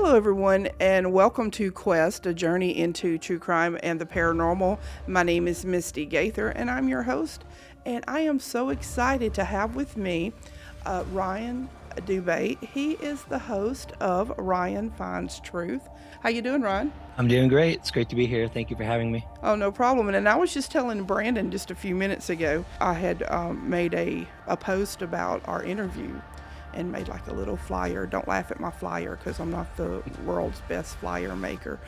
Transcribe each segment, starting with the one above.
Hello, everyone, and welcome to Quest, a journey into true crime and the paranormal. My name is Misty Gaither, and I'm your host. And I am so excited to have with me Ryan Dube. He is the host of Ryan Finds Truth. How you doing, Ryan? I'm doing great. It's great to be here. Thank you for having me. Oh, no problem. And I was just telling Brandon just a few minutes ago, I had made a post about our interview and made like a little flyer. Don't laugh at my flyer because I'm not the world's best flyer maker.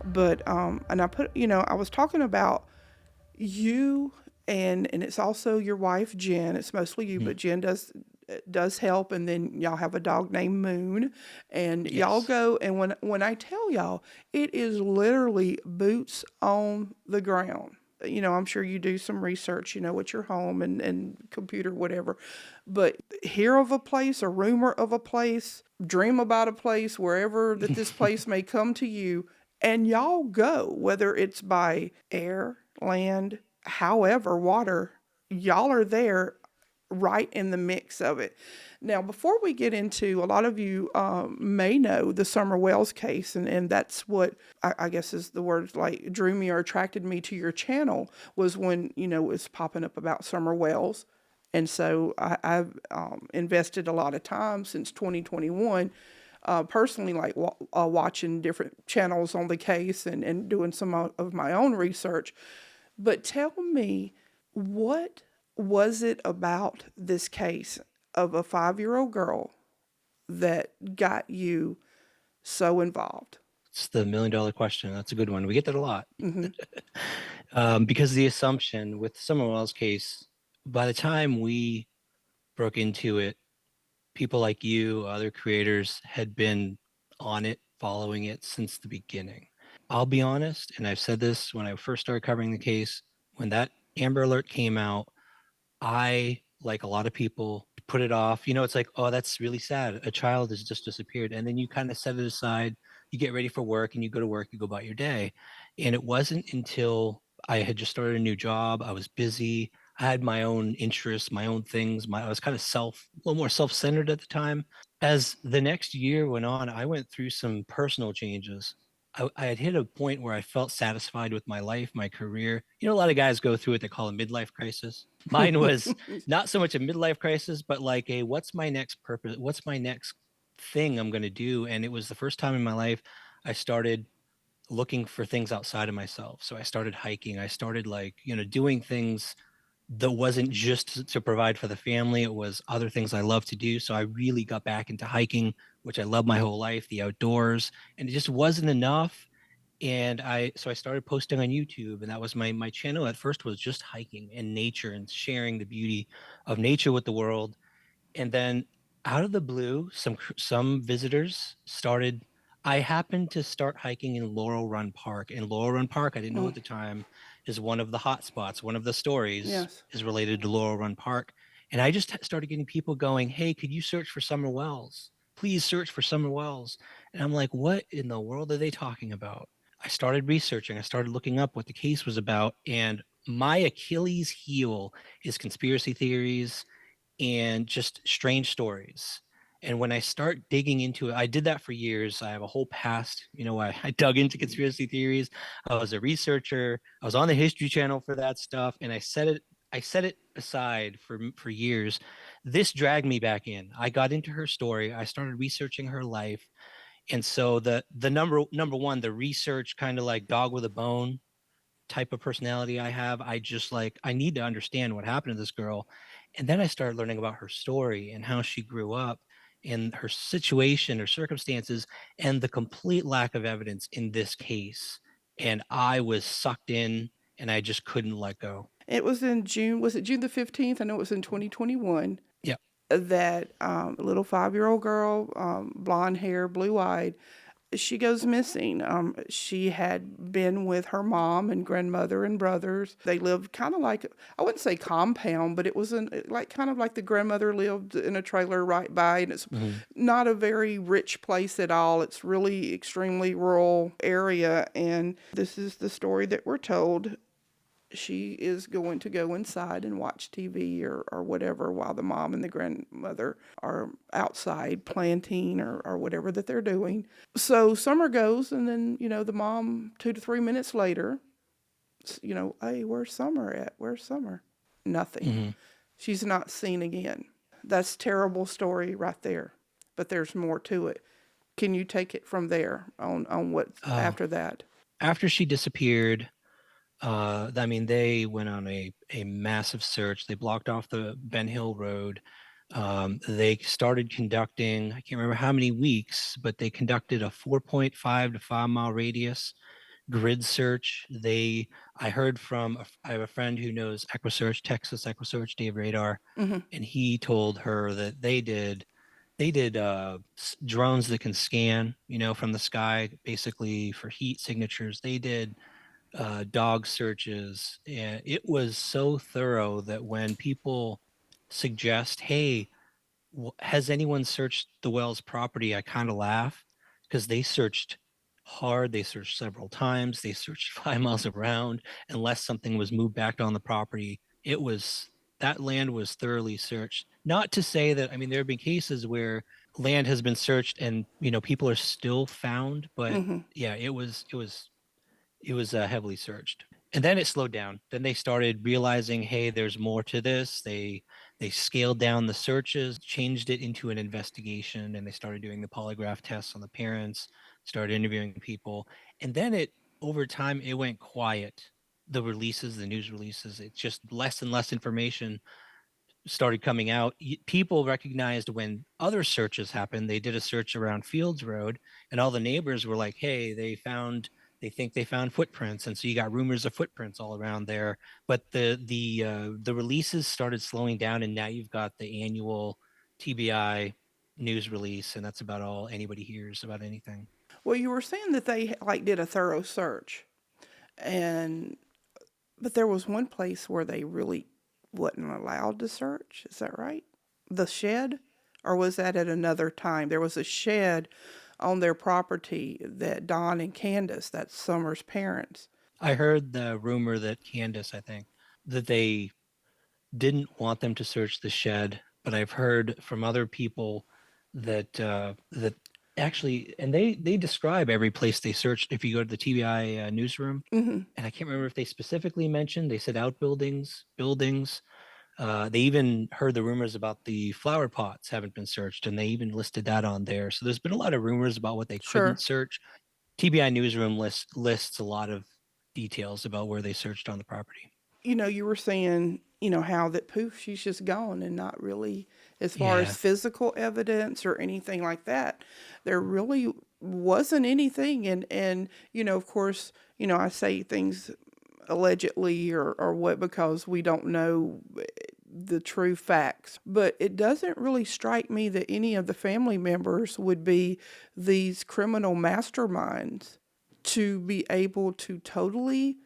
But, and I put, I was talking about you and it's also your wife Jen. It's mostly you, Mhm. but Jen does help, and then y'all have a dog named Moon, and y'all Yes. go, and when I tell y'all, it is literally boots on the ground. I'm sure you do some research, at your home and computer, whatever, but hear of a place, a rumor of a place, dream about a place, wherever that this place may come to you, and y'all go, whether it's by air, land, however, water, y'all are there right in the mix of it. Now, before we get into, a lot of you may know the Summer Wells case, and that's what I guess is the word like drew me or attracted me to your channel was when, it was popping up about Summer Wells. And so I've invested a lot of time since 2021 personally, like watching different channels on the case and doing some of my own research. But tell me, what was it about this case of a 5-year-old girl that got you so involved? It's the $1 million question. That's a good one. We get that a lot. Because the assumption with Summerwell's case, by the time we broke into it, people like you, other creators had been on it, following it since the beginning. I'll be honest, and I've said this when I first started covering the case, when that Amber Alert came out, I, like a lot of people, put it off. It's like, oh, that's really sad. A child has just disappeared. And then you kind of set it aside. You get ready for work and you go to work, you go about your day. And it wasn't until I had just started a new job, I was busy. I had my own interests, my own things. I was kind of a little more self-centered at the time. As the next year went on, I went through some personal changes. I had hit a point where I felt satisfied with my life, my career. A lot of guys go through what they call a midlife crisis. Mine was not so much a midlife crisis, but like a what's my next purpose? What's my next thing I'm going to do? And it was the first time in my life I started looking for things outside of myself. So I started hiking. I started doing things that wasn't just to provide for the family. It was other things I love to do. So I really got back into hiking, which I love my whole life, the outdoors, and it just wasn't enough. And I started posting on YouTube, and that was my channel at first was just hiking and nature and sharing the beauty of nature with the world. And then out of the blue, some visitors started. I happened to start hiking in Laurel Run Park. And Laurel Run Park, I didn't know Mm, at the time, is one of the hot spots. One of the stories yes. is related to Laurel Run Park. And I just started getting people going, "Hey, could you search for Summer Wells? Please search for Summer Wells." And I'm like, "What in the world are they talking about?" I started researching. I started looking up what the case was about. And my Achilles heel is conspiracy theories and just strange stories. And when I start digging into it, I did that for years. I have a whole past. I dug into conspiracy theories. I was a researcher. I was on the History Channel for that stuff, and I set it aside for years. This dragged me back in. I got into her story. I started researching her life, and so the number one, the research kind of like dog with a bone type of personality I have. I just like I need to understand what happened to this girl. And then I started learning about her story and how she grew up and her situation, her circumstances, and the complete lack of evidence in this case. And I was sucked in and I just couldn't let go. It was in June. Was it June the 15th? I know it was in 2021 Yeah. that a little 5-year-old girl, blonde hair, blue eyed, she goes missing. She had been with her mom and grandmother and brothers. They lived kind of like, I wouldn't say compound, but it was like kind of like the grandmother lived in a trailer right by, and it's Hmm. not a very rich place at all. It's really extremely rural area, and this is the story that we're told. she is going to go inside and watch TV or whatever while the mom and the grandmother are outside planting or whatever that they're doing. So Summer goes, and then, the mom, 2 to 3 minutes later, hey, where's Summer at? Where's Summer? Nothing. Hmm. She's not seen again. That's a terrible story right there. But there's more to it. Can you take it from there on what's Oh, after that? after she disappeared, I mean, they went on a massive search. They blocked off the Ben Hill Road. They started conducting, I can't remember how many weeks, but they conducted a 4.5 to 5 mile radius grid search. I heard from, I have a friend who knows Equisearch, Texas Equisearch, Dave Radar, Mm-hmm. and he told her that they did drones that can scan, from the sky, basically for heat signatures. They did dog searches, and it was so thorough that when people suggest, "Hey, has anyone searched the Wells property?" I kind of laugh because they searched hard. They searched several times. They searched 5 miles around, unless something was moved back on the property. It was that land was thoroughly searched. Not to say that, I mean, there have been cases where land has been searched and people are still found, but Mm-hmm. yeah, it was heavily searched. And then it slowed down. Then they started realizing, hey, there's more to this. They scaled down the searches, changed it into an investigation, and they started doing the polygraph tests on the parents, started interviewing people. And then it over time it went quiet. The releases, the news releases, it's just less and less information started coming out. People recognized when other searches happened. They did a search around Fields Road, and all the neighbors were like, "Hey, they think they found footprints," and so you got rumors of footprints all around there. But the releases started slowing down, and now you've got the annual TBI news release, and that's about all anybody hears about anything. Well, you were saying that they like did a thorough search, and but there was one place where they really wasn't allowed to search. Is that right? The shed, or was that at another time? There was a shed on their property that Don and Candace, that's Summer's parents. I heard the rumor that Candace, I think, that they didn't want them to search the shed, but I've heard from other people that actually, and they describe every place they searched. If you go to the TBI newsroom, Mm-hmm. and I can't remember if they specifically mentioned, they said outbuildings, buildings. They even heard the rumors about the flower pots haven't been searched, and they even listed that on there. So there's been a lot of rumors about what they couldn't Sure. search. TBI newsroom lists a lot of details about where they searched on the property. You were saying, how that poof, she's just gone and not really, as far as Yeah. physical evidence or anything like that, there really wasn't anything. And, of course, I say things allegedly or what because we don't know the true facts. But it doesn't really strike me that any of the family members would be these criminal masterminds to be able to totally,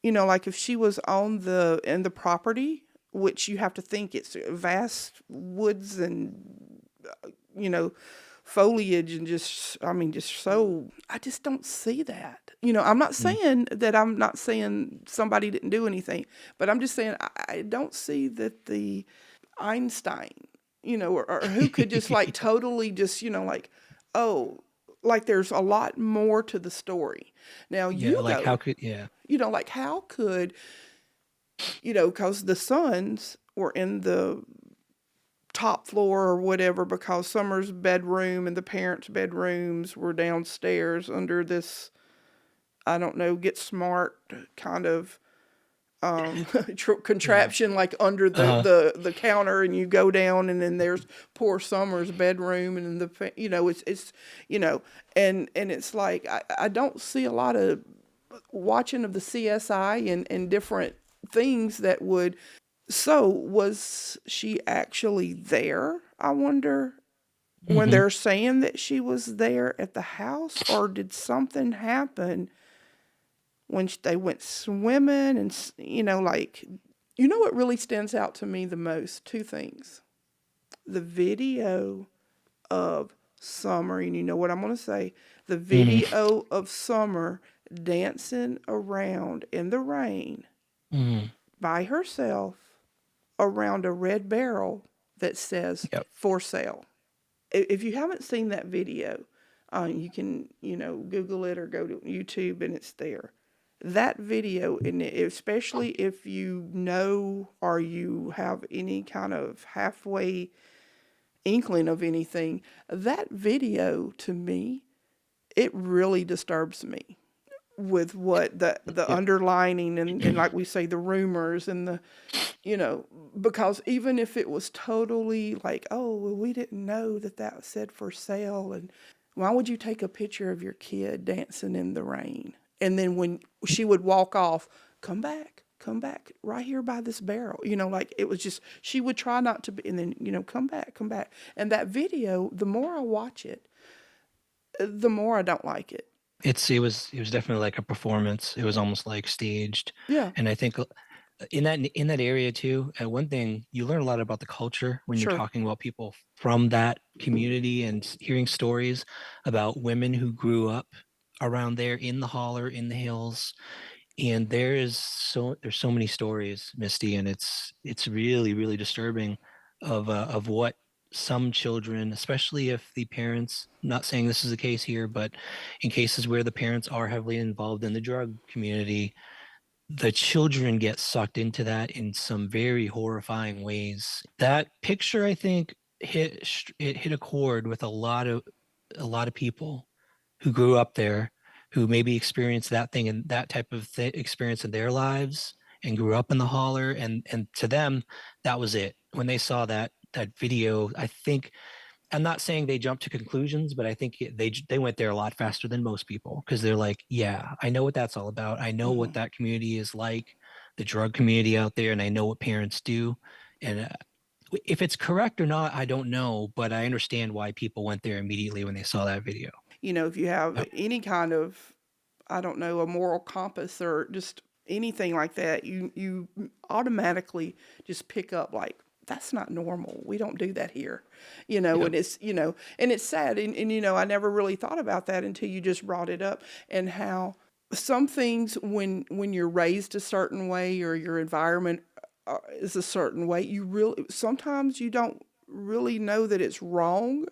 like if she was on in the property, which you have to think it's vast woods and you know foliage and just, I mean, just so, I just don't see that. I'm not Mm. saying that, I'm not saying somebody didn't do anything, but I'm just saying I don't see that the Einstein, or who could just like totally just, like, oh, like there's a lot more to the story. Now Yeah, you like how go, could yeah. like how could, because the sons were in the top floor or whatever, because Summer's bedroom and the parents' bedrooms were downstairs under this, I don't know, Get Smart kind of Yeah. contraption, like under Uh-huh. the counter, and you go down, and then there's poor Summer's bedroom, and it's and it's like I don't see a lot of watching of the CSI and different things that would. So was she actually there? I wonder, when Hmm. they're saying that she was there at the house, or did something happen when they went swimming and like, what really stands out to me the most? Two things: the video of Summer, and you know what I'm going to say, the Hmm. video of Summer dancing around in the rain Mm, by herself around a red barrel that says yep. for sale. If you haven't seen that video, you can, Google it or go to YouTube and it's there. That video, and especially if you know or you have any kind of halfway inkling of anything, that video to me, it really disturbs me with what the Yep. underlining and like we say, the rumors and the, because even if it was totally like, oh, well, we didn't know that said for sale, and why would you take a picture of your kid dancing in the rain? And then when she would walk off, come back right here by this barrel, like it was just, she would try not to be, and then, come back, come back. And that video, the more I watch it, the more I don't like it. It was definitely like a performance. It was almost like staged. Yeah, And I think in that area too, one thing you learn a lot about the culture when you're sure. talking about people from that community and hearing stories about women who grew up around there in the holler, in the hills. And there's so many stories, Misty, and it's really, really disturbing of what some children, especially if the parents, not saying this is the case here, but in cases where the parents are heavily involved in the drug community, the children get sucked into that in some very horrifying ways. That picture, I think, hit a chord with a lot of people who grew up there, who maybe experienced that thing and that type of experience in their lives and grew up in the holler, and to them that was it. When they saw that video, I think, I'm not saying they jumped to conclusions, but I think they went there a lot faster than most people, because they're like, yeah, I know what that's all about. I know what Hmm. that community is like, the drug community out there, and I know what parents do. And if it's correct or not, I don't know, but I understand why people went there immediately when they saw that video. If you have Yep. any kind of, I don't know, a moral compass or just anything like that, you automatically just pick up like, that's not normal. We don't do that here, Yep. and and it's sad. And I never really thought about that until you just brought it up, and how some things, when you're raised a certain way or your environment is a certain way, you really, sometimes you don't really know that it's wrong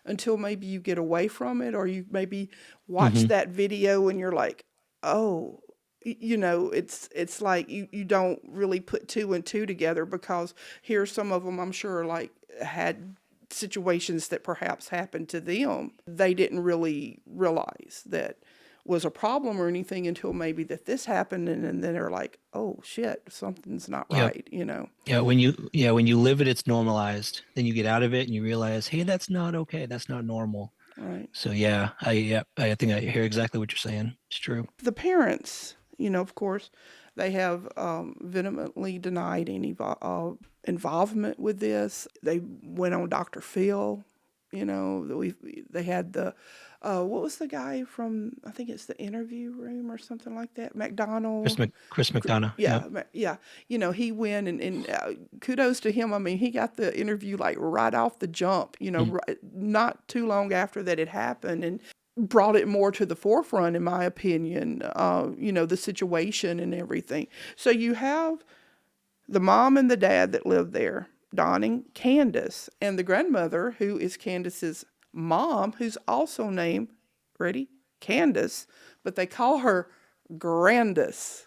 until maybe you get away from it, or you maybe watch Hmm. that video and you're like, oh, it's like you don't really put two and two together, because here some of them, I'm sure, like had situations that perhaps happened to them they didn't really realize that was a problem or anything until maybe that this happened, and then they're like, oh shit, something's not Yep. right. Yeah, when you live it, it's normalized. Then you get out of it and you realize, hey, that's not okay. That's not normal. Right. So I think I hear exactly what you're saying. It's true. The parents, of course, they have vehemently denied any involvement with this. They went on Dr. Phil. They had the what was the guy from? I think it's the Interview Room or something like that. McDonald. Chris McDonough. Yep. Yeah, yeah. He went, and kudos to him. I mean, he got the interview like right off the jump. Mm. Not too long after that it happened, and brought it more to the forefront, in my opinion. The situation and everything. So you have the mom and the dad that live there, Don and Candace, and the grandmother, who is Candace's mom, who's also named, ready, Candace, but they call her Grandis,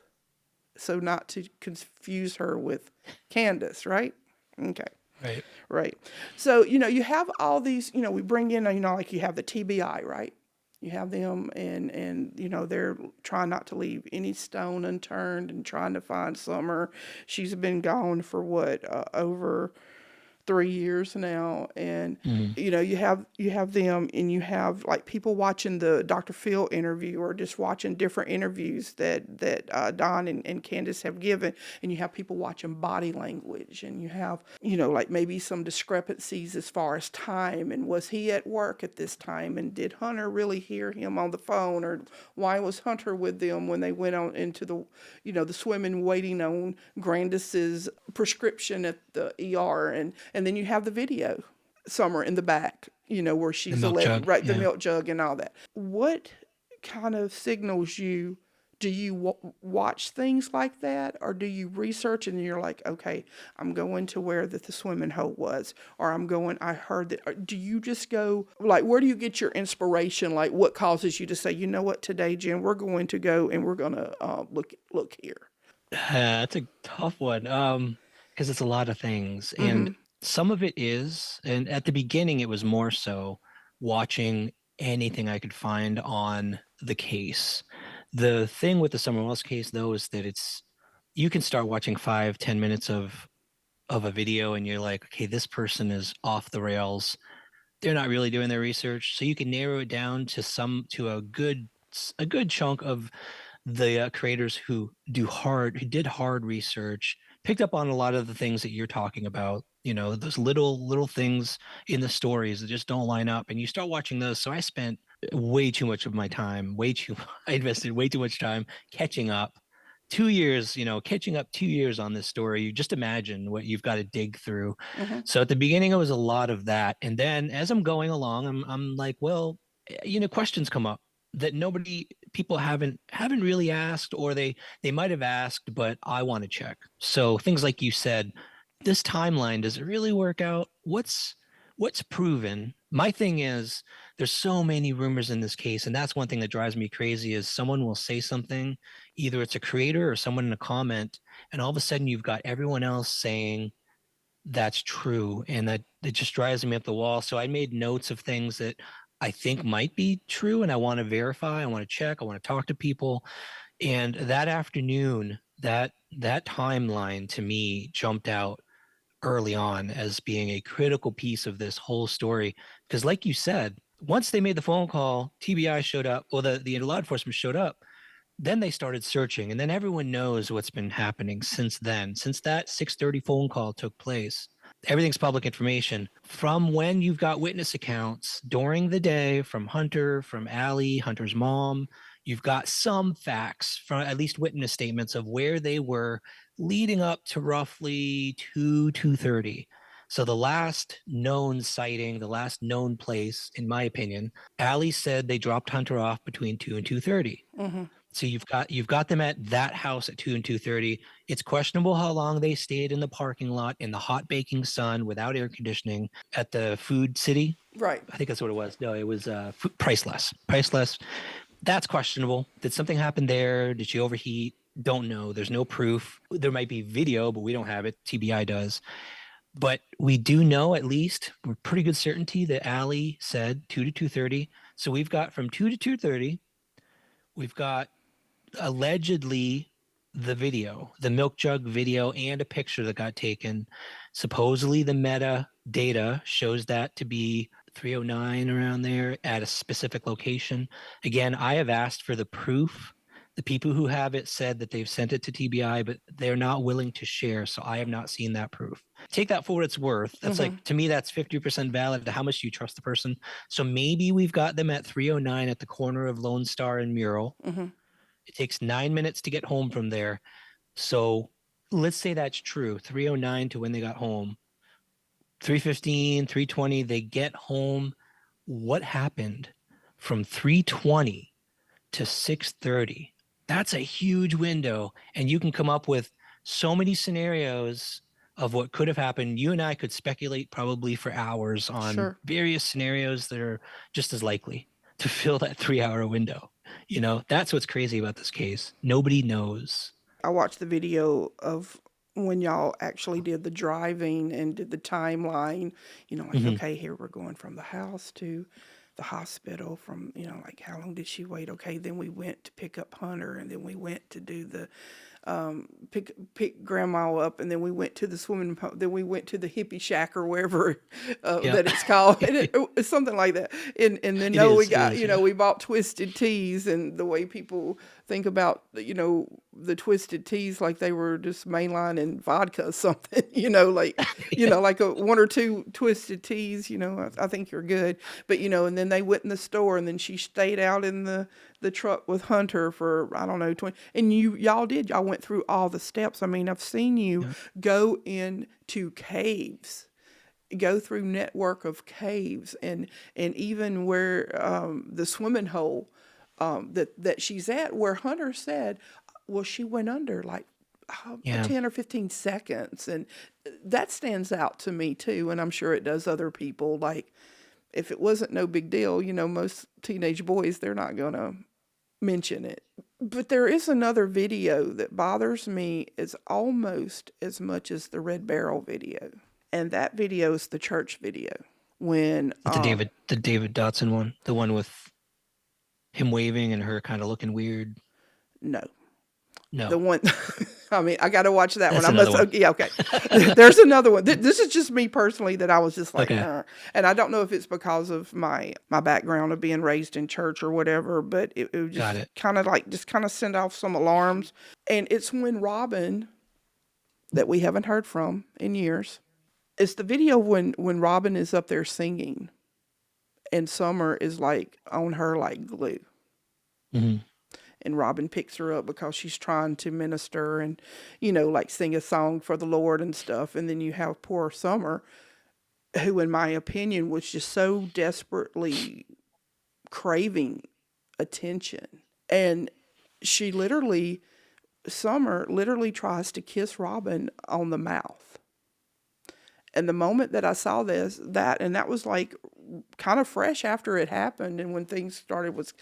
so not to confuse her with Candace, right? Okay, Right. right. So, you have all these, we bring in, like you have the TBI, right? You have them, and they're trying not to leave any stone unturned and trying to find Summer. She's been gone for what, over 3 years now. And Mm. you have them, and you have like people watching the Dr. Phil interview, or just watching different interviews that Don and Candace have given, and you have people watching body language, and you have like maybe some discrepancies as far as time, and was he at work at this time, and did Hunter really hear him on the phone, or why was Hunter with them when they went on into the swimming, waiting on Grandis's prescription at the ER, and then you have the video, Summer in the back, where The she's milk jug. right, the Yeah. milk jug and all that. What kind of signals you? Do you watch things like that, or do you research and you're like, okay, I'm going to where that the swimming hole was, or I'm going, I heard that? Or do you just go, like, where do you get your inspiration? Like, what causes you to say, you know what, today, Jen, we're going to go and we're going to look here? That's a tough one. Because it's a lot of things. And Mm-hmm. some of it is, and at the beginning it was more so watching anything I could find on the case. The thing with the Summer Wells case though is that it's you can start watching 5, 10 minutes of a video and you're like, okay, this person is off the rails. They're not really doing their research. So you can narrow it down to a good chunk of the creators who did hard research, picked up on a lot of the things that you're talking about. You know, those little things in the stories that just don't line up, and you start watching those. So I spent way too much of my time, I invested way too much time catching up. 2 years, catching up 2 years on this story. You just imagine what you've got to dig through. Mm-hmm. So at the beginning, it was a lot of that, and then as I'm going along, I'm like, well, questions come up that nobody people haven't really asked, or they might have asked, but I want to check. So things like you said, this timeline, does it really work out? What's proven? My thing is, there's so many rumors in this case, and that's one thing that drives me crazy is someone will say something, either it's a creator or someone in a comment, and all of a sudden you've got everyone else saying that's true, and that it just drives me up the wall. So I made notes of things that I think might be true, and I want to verify, I want to check, I want to talk to people. And that afternoon, that timeline to me jumped out early on as being a critical piece of this whole story, because like you said, once they made the phone call, TBI showed up, well, the law enforcement showed up, then they started searching, and then everyone knows what's been happening since then. Since that 6:30 phone call took place, everything's public information. From when you've got witness accounts during the day from Hunter, from Allie, Hunter's mom, you've got some facts from at least witness statements of where they were leading up to roughly 2:30. So the last known sighting, the last known place, in my opinion, Allie said they dropped Hunter off between 2 and 2:30. Mm-hmm. So you've got them at that house at 2 and 2:30. It's questionable how long they stayed in the parking lot in the hot baking sun without air conditioning at the Food City. Right. I think that's what it was. No, it was Priceless. Priceless. That's questionable. Did something happen there? Did she overheat? Don't know. There's no proof. There might be video, but we don't have it. TBI does. But we do know, at least with pretty good certainty, that Allie said 2 to 2:30. So we've got from 2 to 2:30. We've got allegedly the video, the milk jug video, and a picture that got taken. Supposedly the meta data shows that to be 309 around there at a specific location. Again, I have asked for the proof. The people who have it said that they've sent it to TBI, but they're not willing to share. So I have not seen that proof. Take that for what it's worth. That's Mm-hmm. like, to me, that's 50% valid. How much do you trust the person? So maybe we've got them at 309 at the corner of Lone Star and Mural. Mm-hmm. It takes 9 minutes to get home from there. So let's say that's true. 309 to when they got home. 315, 320, they get home. What happened from 320 to 6:30? That's a huge window. And you can come up with so many scenarios of what could have happened. You and I could speculate probably for hours on Sure. various scenarios that are just as likely to fill that 3 hour window. That's what's crazy about this case. Nobody knows. I watched the video of when y'all actually did the driving and did the timeline, like, Hmm. okay, here we're going from the house to the hospital from, like, how long did she wait? Okay, then we went to pick up Hunter, and then we went to do the pick grandma up, and then we went to the swimming pool, then we went to the hippie shack or wherever Yeah, that it's called. And it's something like that. And then it we is. It got, is. Yeah. we bought twisted teas, and the way people think about, the twisted teas like they were just mainline and vodka or something, like, Yeah. like a one or two twisted teas, I think you're good. But, and then they went in the store, and then she stayed out in the truck with Hunter for, I don't know, 20, and y'all went through all the steps. I mean, I've seen you Yeah. go into caves, go through network of caves, and even where the swimming hole, that she's at, where Hunter said, well, she went under like Yeah. 10 or 15 seconds. And that stands out to me too. And I'm sure it does other people. Like, if it wasn't no big deal, most teenage boys, they're not going to mention it. But there is another video that bothers me as almost as much as the Red Barrel video. And that video is the church video. When, The David Dotson one, the one with him waving and her kind of looking weird. no, the No, one, I mean, I got to watch that one. that's I another must, one. yeah, okay. There's another one. This is just me personally that I was just like, Okay, and I don't know if it's because of my background of being raised in church or whatever, but it would got just it. kind of like, just kind of send off some alarms. And it's when Robin, that we haven't heard from in years, it's the video when Robin is up there singing and Summer is like on her like glue. Hmm. And Robin picks her up because she's trying to minister and, like sing a song for the Lord and stuff. And then you have poor Summer, who, in my opinion, was just so desperately craving attention. And Summer literally tries to kiss Robin on the mouth. And the moment that I saw and that was like kind of fresh after it happened, and when things started was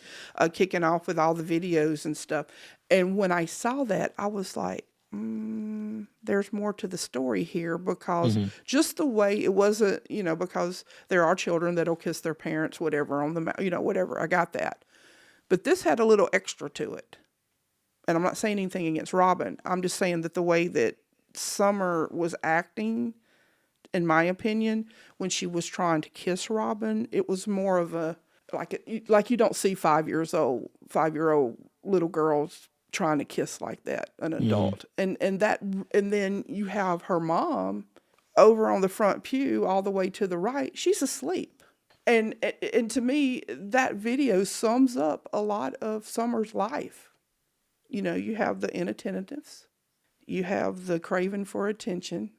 kicking off with all the videos and stuff. And when I saw that, I was like, there's more to the story here, because Hmm. just the way it wasn't, because there are children that'll kiss their parents, whatever, on the mouth, whatever. I got that. But this had a little extra to it. And I'm not saying anything against Robin. I'm just saying that the way that Summer was acting, in my opinion, when she was trying to kiss Robin, it was more of a like you don't see 5-year-old little girls trying to kiss like that, an Hmm. adult. And then you have her mom over on the front pew all the way to the right. She's asleep. And to me, that video sums up a lot of Summer's life. You have the inattentiveness, you have the craving for attention,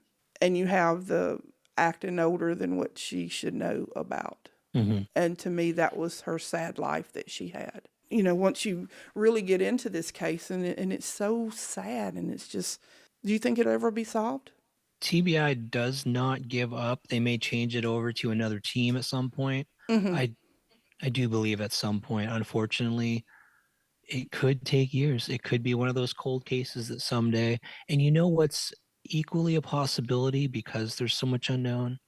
and you have the acting older than what she should know about. Hmm. And to me, that was her sad life that she had. Once you really get into this case, and it's so sad, and it's just, do you think it'll ever be solved? TBI does not give up. They may change it over to another team at some point. Mm-hmm. I I do believe at some point, unfortunately, it could take years. It could be one of those cold cases that someday, and you know what's equally a possibility because there's so much unknown,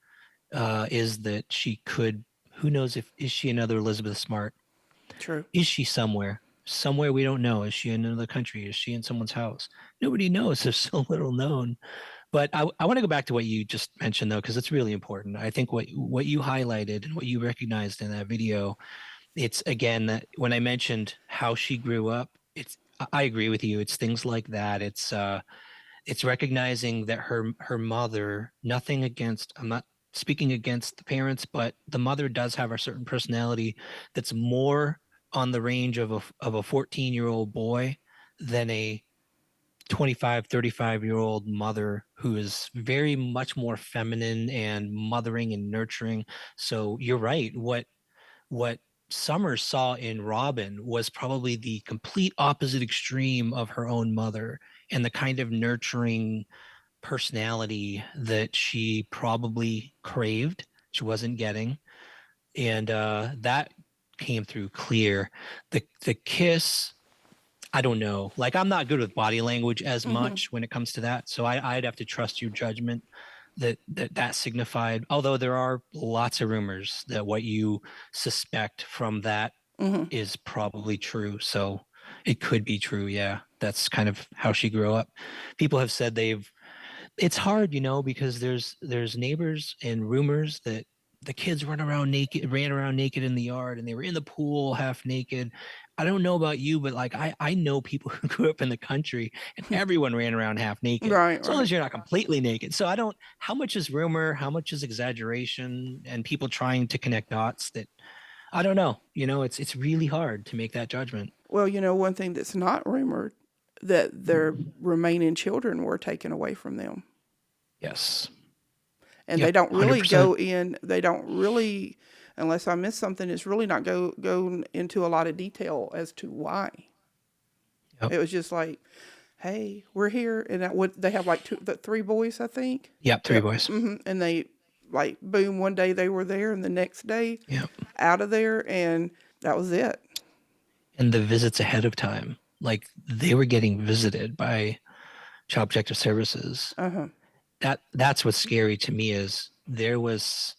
is that she could, who knows if, is she another Elizabeth Smart? True. Is she somewhere? Somewhere we don't know. Is she in another country? Is she in someone's house? Nobody knows. There's so little known. But I want to go back to what you just mentioned though, because it's really important. I think what you highlighted and what you recognized in that video, it's again that when I mentioned how she grew up, I agree with you. It's things like that. It's recognizing that her mother, nothing against, I'm not speaking against the parents, but the mother does have a certain personality that's more on the range of a 14-year-old boy than a 25, 35-year-old mother who is very much more feminine and mothering and nurturing. So you're right. What Summer saw in Robin was probably the complete opposite extreme of her own mother and the kind of nurturing personality that she probably craved, she wasn't getting. And that came through clear. The kiss, I don't know. Like I'm not good with body language as Mm-hmm. much when it comes to that. So I'd have to trust your judgment that signified, although there are lots of rumors that what you suspect from that Mm-hmm. is probably true. So it could be true. Yeah. That's kind of how she grew up. People have said it's hard, because there's neighbors and rumors that the kids ran around naked in the yard and they were in the pool half naked. I don't know about you, but like I know people who grew up in the country and everyone ran around half naked, Right, as long right. as you're not completely naked. So I don't, how much is rumor, how much is exaggeration and people trying to connect dots that I don't know. It's really hard to make that judgment. Well, one thing that's not rumored, that their remaining children were taken away from them. Yes. And they Yep. don't really 100%. go in, they don't really, unless I missed something, it's really not go into a lot of detail as to why. Yep. It was just like, hey, we're here, and that would they have like three boys, I think. Yep. Three Yep. boys. And they like boom, one day they were there, and the next day Yep. out of there, and that was it. And the visits ahead of time, like they were getting visited by Child Protective Services. Uh huh. That's what's scary to me is there was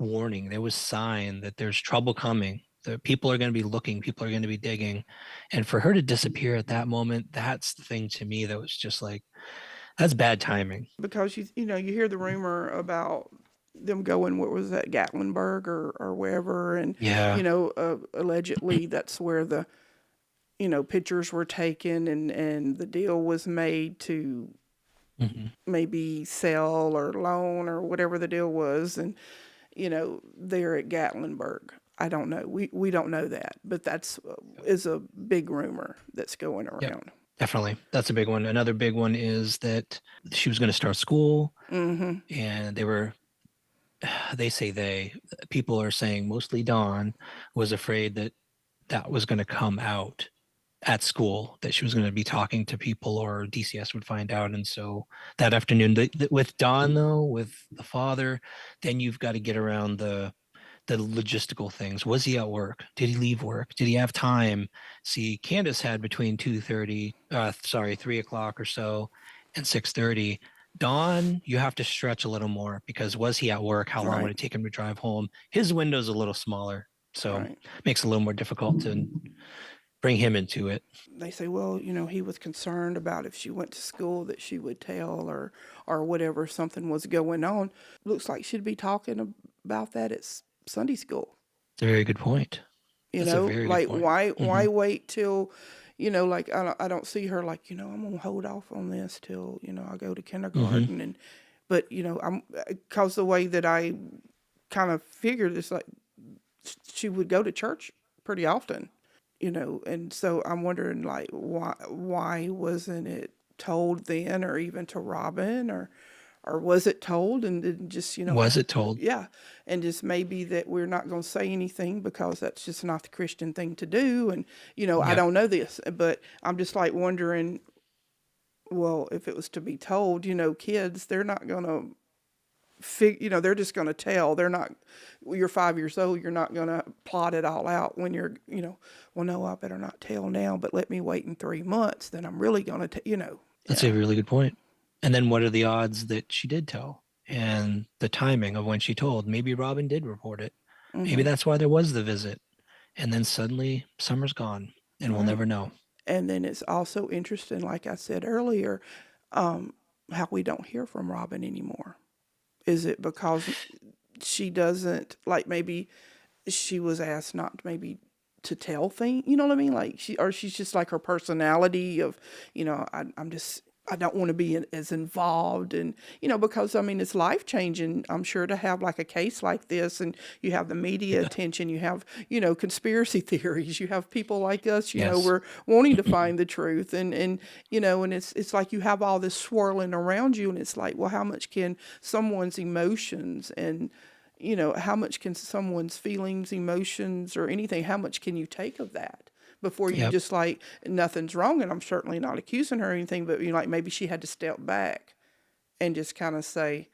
warning, there was sign that there's trouble coming. The people are going to be looking, people are going to be digging, and for her to disappear at that moment, that's the thing to me that was just like that's bad timing. Because you hear the rumor about them going, what was that, Gatlinburg or wherever, and Yeah. allegedly that's where the pictures were taken, and the deal was made to Mm-hmm. maybe sell or loan or whatever the deal was, and they're at Gatlinburg. I don't know. We don't know that, but that's is a big rumor that's going Yep. around. Definitely. That's a big one. Another big one is that she was going to start school Mm-hmm. and people are saying mostly Dawn was afraid that that was going to come out at school, that she was going to be talking to people or DCS would find out. And so that afternoon, with Dawn, though, with the father, then you've got to get around the logistical things. Was he at work? Did he leave work? Did he have time? See, Candace had between 3 o'clock or so and 6:30. Dawn, you have to stretch a little more because was he at work? How long would Right. it take him to drive home? His window's a little smaller, so Right. makes it a little more difficult to bring him into it. They say, well, he was concerned about if she went to school that she would tell or whatever, something was going on. Looks like she'd be talking about that at Sunday school. It's a very good point. That's a very good Like point. why wait till like I don't see her like I'm gonna hold off on this till I go to kindergarten, and but I'm because the way that I kind of figured it's like she would go to church pretty often, and so I'm wondering like why wasn't it told then, or even to Robin, or was it told and then just Was it told? yeah, and just maybe that we're not going to say anything because that's just not the Christian thing to do, and I Yeah. don't know this, but I'm just like wondering, well, if it was to be told, kids, they're not going to they're just going to tell. They're not. You're 5 years old. You're not going to plot it all out when you're. Well, no, I better not tell now. But let me wait in 3 months. Then I'm really going to. That's a really good point. And then what are the odds that she did tell and the timing of when she told? Maybe Robin did report it. Maybe that's why there was the visit. And then suddenly Summer's gone and we'll Right. never know. And then it's also interesting, like I said earlier, how we don't hear from Robin anymore. Is it because she doesn't, like, maybe she was asked not maybe to tell things, you know what I mean? Like she's just like her personality of, I don't want to be as involved, and because I mean it's life changing. I'm sure to have like a case like this, and you have the media attention, you have conspiracy theories, you have people like us, Yes. we're wanting to find the truth, and it's like you have all this swirling around you, and it's like, well, how much can someone's emotions and how much can someone's feelings, emotions, or anything, how much can you take of that before you Yep. just like, nothing's wrong? And I'm certainly not accusing her or anything, but like maybe she had to step back and just kind of say,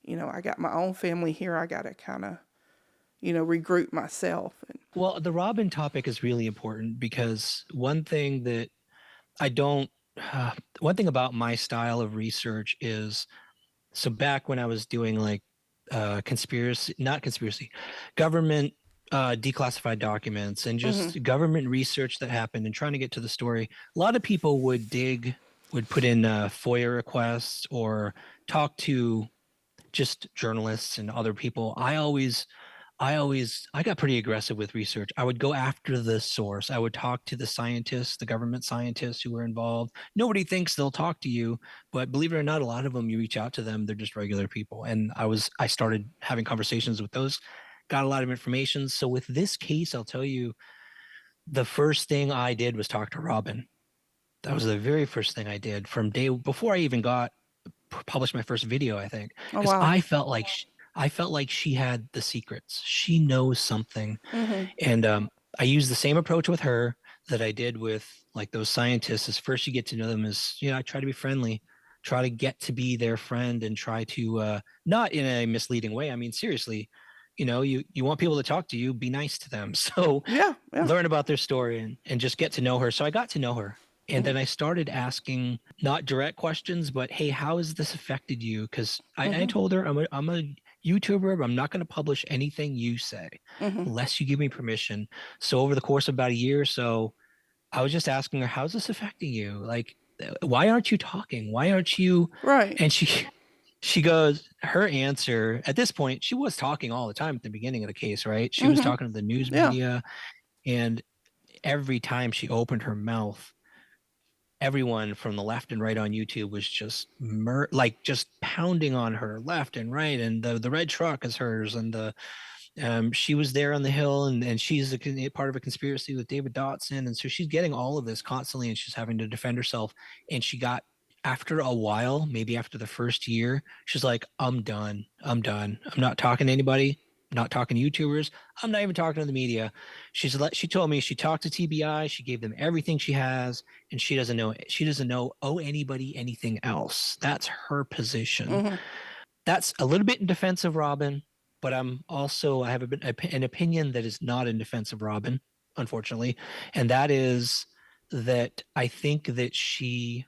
I got my own family here. I got to kind of, regroup myself. And Well, the Robin topic is really important because one thing that I don't, one thing about my style of research is so back when I was doing like not conspiracy, government declassified documents and just government research that happened and trying to get to the story, a lot of people would put in FOIA requests or talk to just journalists and other people. I got pretty aggressive with research. I would go after the source. I would talk to the scientists, the government scientists who were involved. Nobody thinks they'll talk to you, but believe it or not, a lot of them, you reach out to them, they're just regular people. And I started having conversations with those, got a lot of information. So with this case, I'll tell you, the first thing I did was talk to Robin. That was the very first thing I did from day before I even got published my first video, I think, oh because wow, I felt like she had the secrets. She knows something. Mhm. And I use the same approach with her that I did with like those scientists. Is first you get to know them as, I try to be friendly, try to get to be their friend and try to not in a misleading way. I mean, seriously, you want people to talk to you, be nice to them. So Yeah, yeah. learn about their story and just get to know her. So I got to know her. And Mhm. then I started asking not direct questions, but hey, how has this affected you? Because I Mhm. told her I'm a YouTuber, but I'm not going to publish anything you say Mhm. unless you give me permission. So over the course of about a year or so, I was just asking her, how's this affecting you? Like, why aren't you talking? Why aren't you? Right. And she goes, her answer at this point, she was talking all the time at the beginning of the case, right? She was Mhm. talking to the news Yeah. media, and every time she opened her mouth, everyone from the left and right on YouTube was just like just pounding on her left and right, and the red truck is hers, and the she was there on the hill, and she's part of a conspiracy with David Dotson, and so she's getting all of this constantly, and she's having to defend herself. And she got after a while, maybe after the first year, she's like, "I'm done. I'm done. I'm not talking to anybody. Not talking to YouTubers. I'm not even talking to the media." She told me she talked to TBI. She gave them everything she has, and she doesn't know owe anybody anything else. That's her position. Mhm. That's a little bit in defense of Robin, but I have an opinion that is not in defense of Robin, unfortunately, and that is that I think that she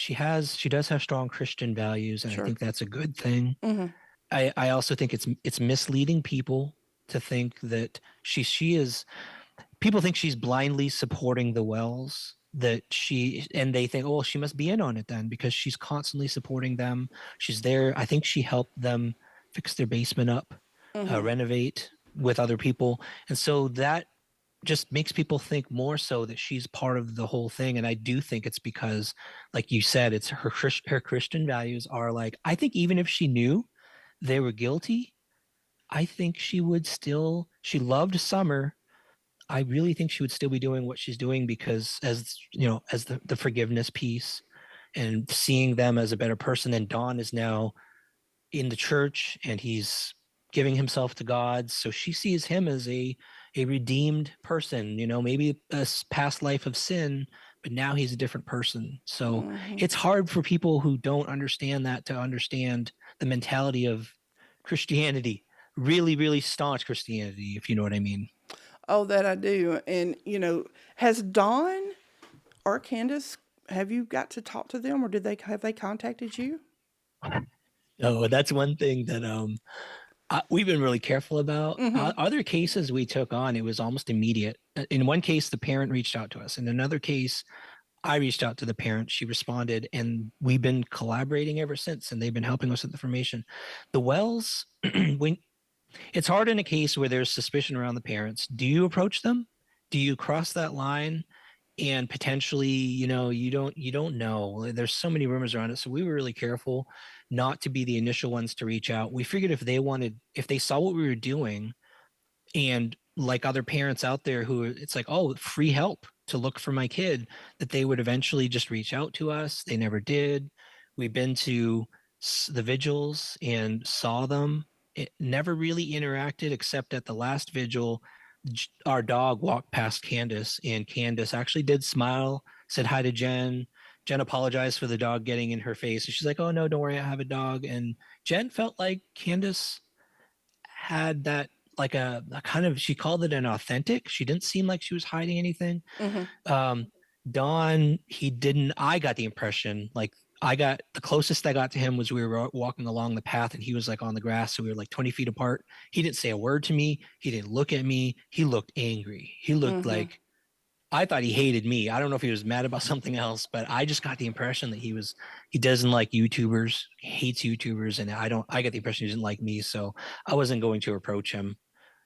does have strong Christian values, and I Sure. think that's a good thing. Mhm. I also think it's misleading people to think that she is people think she's blindly supporting the Wells, and they think, oh, well, she must be in on it then because she's constantly supporting them. She's there. I think she helped them fix their basement up, Mhm. renovate with other people. And so that just makes people think more so that she's part of the whole thing. And I do think it's because, like you said, it's her Christian values are like, I think even if she knew they were guilty, I think she loved Summer. I really think she would still be doing what she's doing because as the forgiveness piece and seeing them as a better person. And Don is now in the church and he's giving himself to God. So she sees him as a redeemed person, maybe a past life of sin, but now he's a different person. So Mhm. it's hard for people who don't understand that to understand the mentality of Christianity, really, really staunch Christianity, if you know what I mean. Oh, that I do. And has Dawn or Candace, have you got to talk to them, or did they have they contacted you? Oh, that's one thing that we've been really careful about. Mhm. Other cases we took on, it was almost immediate. In one case, the parent reached out to us. In another case, I reached out to the parent. She responded, and we've been collaborating ever since. And they've been helping us with information. The Wells, when it's hard in a case where there's suspicion around the parents. Do you approach them? Do you cross that line? And potentially, you don't know. There's so many rumors around it. So we were really careful not to be the initial ones to reach out. We figured if they saw what we were doing, and like other parents out there who it's like, oh, free help to look for my kid, that they would eventually just reach out to us. They never did. We've been to the vigils and saw them. It never really interacted except at the last vigil. Our dog walked past Candace, and Candace actually did smile, said hi to Jen. Jen apologized for the dog getting in her face, and she's like, oh no, don't worry, I have a dog. And Jen felt like Candace had that, like a kind of, she called it an authentic. She didn't seem like she was hiding anything. Mhm. um Don, he didn't, I got the impression, like, I got the closest I got to him was we were walking along the path and he was like on the grass, so we were like 20 feet apart. He didn't say a word to me, he didn't look at me, he looked angry, he looked Mhm. like, I thought he hated me. I don't know if he was mad about something else, but I just got the impression that he doesn't like YouTubers, hates YouTubers, and I get the impression he didn't like me. So I wasn't going to approach him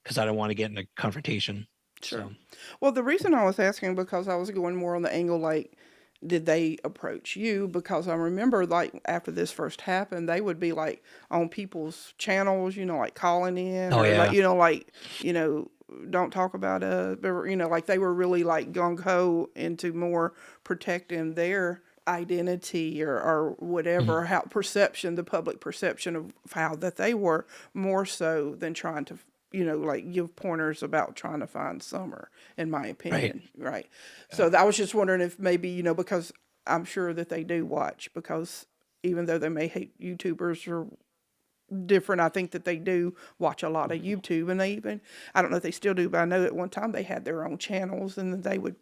because I don't want to get in a confrontation. Sure. So Well, the reason I was asking because I was going more on the angle like, did they approach you? Because I remember like after this first happened, they would be like on people's channels, like calling in oh or like yeah. you know don't talk about us, but like they were really like gung ho into more protecting their identity or whatever, Mhm. how perception, the public perception of how that they were, more so than trying to, like give pointers about trying to find Summer, in my Right. opinion. Right. Yeah. So I was just wondering if maybe, because I'm sure that they do watch, because even though they may hate YouTubers or different, I think that they do watch a lot of YouTube, and they even, I don't know if they still do, but I know at one time they had their own channels, and they would,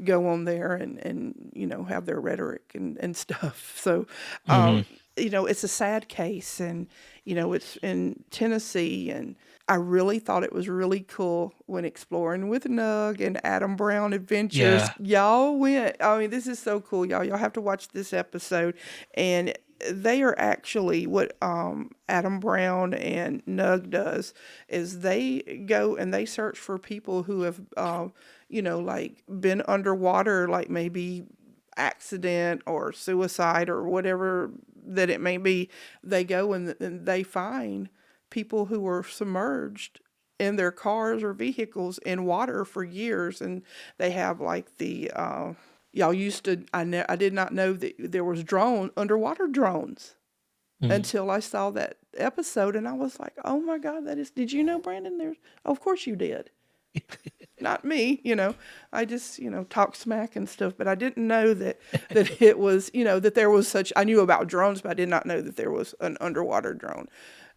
go on there and have their rhetoric and stuff. So, Hmm. it's a sad case, and it's in Tennessee, and I really thought it was really cool when Exploring with Nug and Adam Brown Adventures, Yeah. y'all went. I mean, this is so cool, y'all. Y'all have to watch this episode, and they are actually what Adam Brown and Nug does is they go and they search for people who have like been underwater, like maybe accident or suicide or whatever that it may be. They go and they find people who were submerged in their cars or vehicles in water for years, and they have like the y'all used to. I did not know that there was underwater drones Hmm. until I saw that episode, and I was like, oh my god, that is. Did you know, Brandon? There's. Of course you did. Not me, I just, talk smack and stuff, but I didn't know that it was, that there was such. I knew about drones, but I did not know that there was an underwater drone.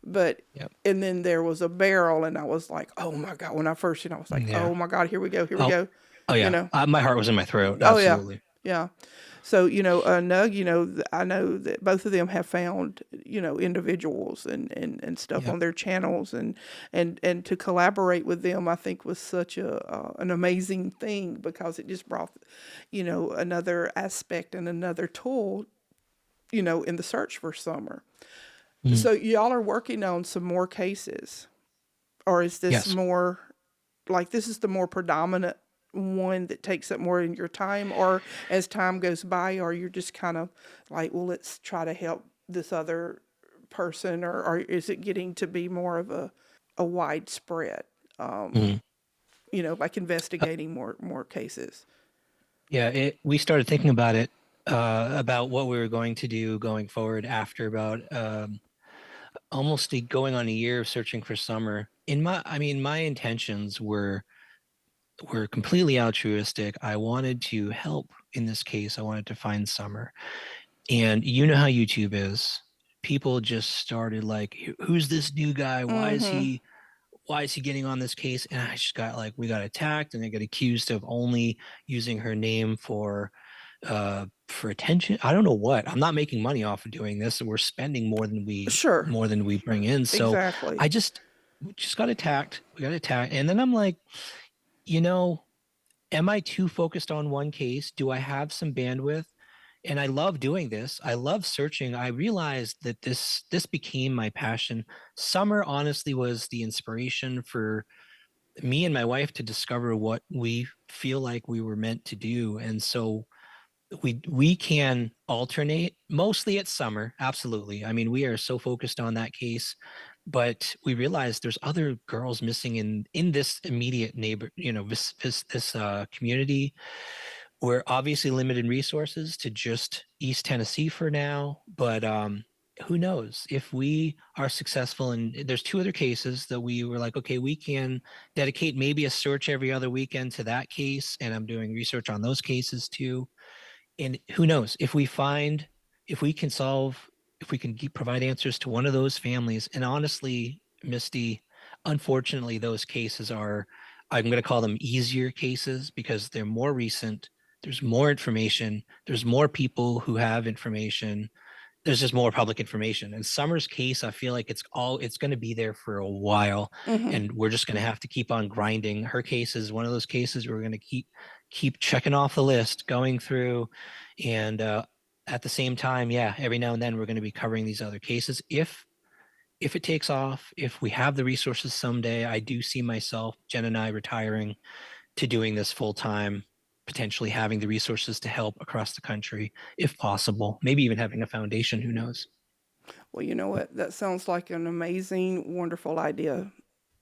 But Yep. and then there was a barrel, and I was like, oh my god. When I first seen, it, I was like, Yeah. oh my god, here we Oh. go. Oh You yeah. know, My heart was in my throat. oh yeah, Absolutely. yeah. So Nug, I know that both of them have found individuals and stuff Yep. on their channels, and to collaborate with them, I think was such a an amazing thing, because it just brought another aspect and another tool in the search for Summer. Mhm. So y'all are working on some more cases, or is this Yes. more like this is the more predominant one that takes up more in your time, or as time goes by, or you're just kind of like, well, let's try to help this other person, or is it getting to be more of a widespread, Mhm. like investigating more cases? Yeah. We started thinking about it, about what we were going to do going forward after about almost going on a year of searching for Summer. I mean, my intentions were completely altruistic. I wanted to help in this case. I wanted to find Summer. And you know how YouTube is. People just started like, who's this new guy? Mm-hmm. Why is he getting on this case? And I just got like, we got attacked and I got accused of only using her name for attention. I don't know what. I'm not making money off of doing this. And we're spending Sure. more than we bring in. So Exactly. I just we just got attacked. We got attacked. And then I'm like, you know, am I too focused on one case? Do I have some bandwidth? And I love doing this. I love searching. I realized that this became my passion. Summer honestly was the inspiration for me and my wife to discover what we feel like we were meant to do. And so we can alternate mostly at Summer. Absolutely. I mean, we are so focused on that case, but we realize there's other girls missing in this immediate neighbor, this community. We're obviously limited resources to just East Tennessee for now, but who knows if we are successful. And there's two other cases that we were like, okay, we can dedicate maybe a search every other weekend to that case, and I'm doing research on those cases too. And who knows if we can solve, if we can provide answers to one of those families. And honestly, Misty, unfortunately, those cases are, I'm going to call them easier cases because they're more recent. There's more information. There's more people who have information. There's just more public information. In Summer's case, I feel like it's going to be there for a while, Mm-hmm. and we're just going to have to keep on grinding. Her case is one of those cases we're going to keep checking off the list, going through, and at the same time, yeah, every now and then we're going to be covering these other cases. If it takes off, if we have the resources someday, I do see myself, Jen and I, retiring to doing this full time, potentially having the resources to help across the country if possible, maybe even having a foundation, who knows. Well, you know what? That sounds like an amazing, wonderful idea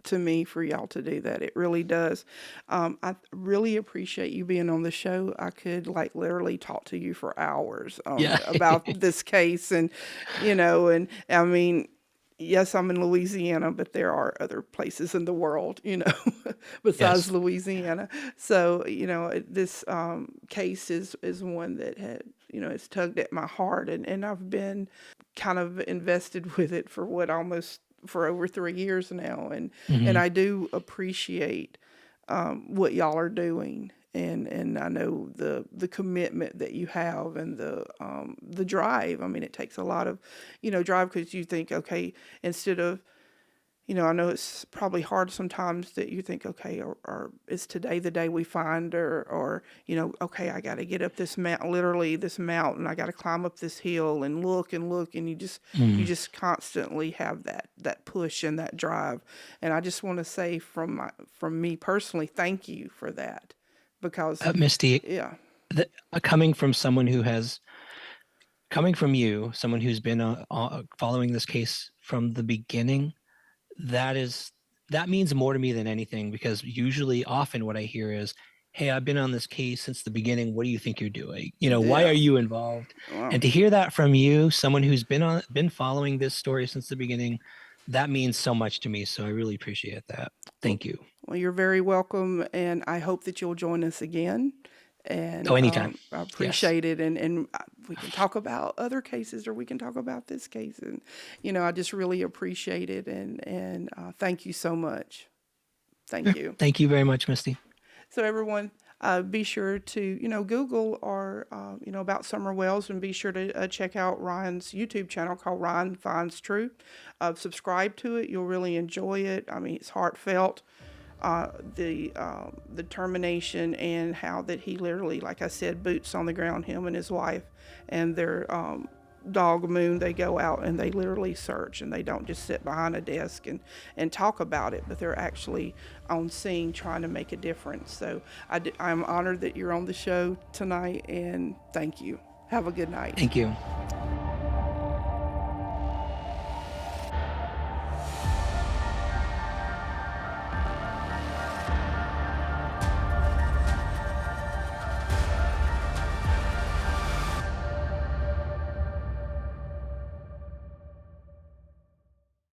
to me for y'all to do that. It really does. I really appreciate you being on the show. I could like literally talk to you for hours Yeah. about this case, and and I mean, yes, I'm in Louisiana, but there are other places in the world, besides Yes. Louisiana. So, this case is one that had, it's tugged at my heart, and I've been kind of invested with it for almost for over 3 years now, and Hmm. I do appreciate what y'all are doing. And I know the commitment that you have and the drive. I mean, it takes a lot of, drive, because you think, okay, instead of, I know it's probably hard sometimes that you think, okay, or is today the day we find her, or okay, I got to get up this mountain, literally this mountain, I got to climb up this hill and look and look, and you just constantly have that push and that drive. And I just want to say from me personally, thank you for that, because Misty, yeah, coming from someone who has coming from you, someone who's been following this case from the beginning, that is that means more to me than anything, because usually often what I hear is, hey, I've been on this case since the beginning. What do you think you're doing? Why are yeah, you involved? well, And to hear that from you, someone who's been following this story since the beginning, that means so much to me. So I really appreciate that. well, Thank you. well, you're very welcome, and I hope that you'll join us again. Oh, And anytime. I Yes. appreciate it, and we can talk about other cases, or we can talk about this case, and I just really appreciate it, and thank you so much. Thank Sure. you. Thank you very much, Misty. So everyone, be sure to Google or about Summer Wells, and be sure to check out Ryan's YouTube channel called Ryan Finds Truth. Subscribe to it; you'll really enjoy it. I mean, it's heartfelt. The determination, and how that he literally, like I said, boots on the ground, him and his wife and their dog Moon. They go out and they literally search, and they don't just sit behind a desk and talk about it, but they're actually on scene trying to make a difference. So I'm honored that you're on the show tonight, and thank you. Have a good night. Thank you.